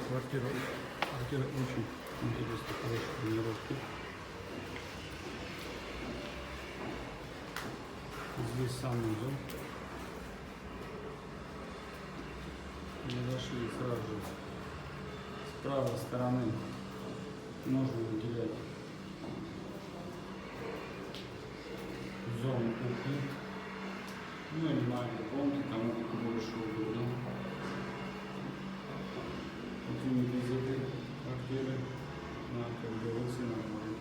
Квартира очень интересная, хорошая планировка. Здесь санузел. Мы зашли сразу же. С правой стороны можно выделять зону кухни. Ну или маленькой комнаты, кому больше удобно. Такими без этой квартиры на как бы выйти на море.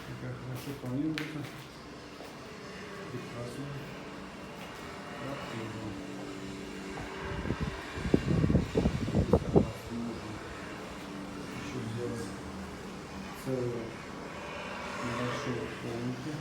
Такая хорошо планируется. Прекрасная квартира. Еще сделать целую небольшую комнату.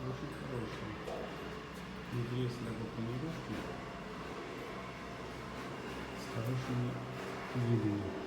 Очень хорошая. Интересная планировка с хорошими видами.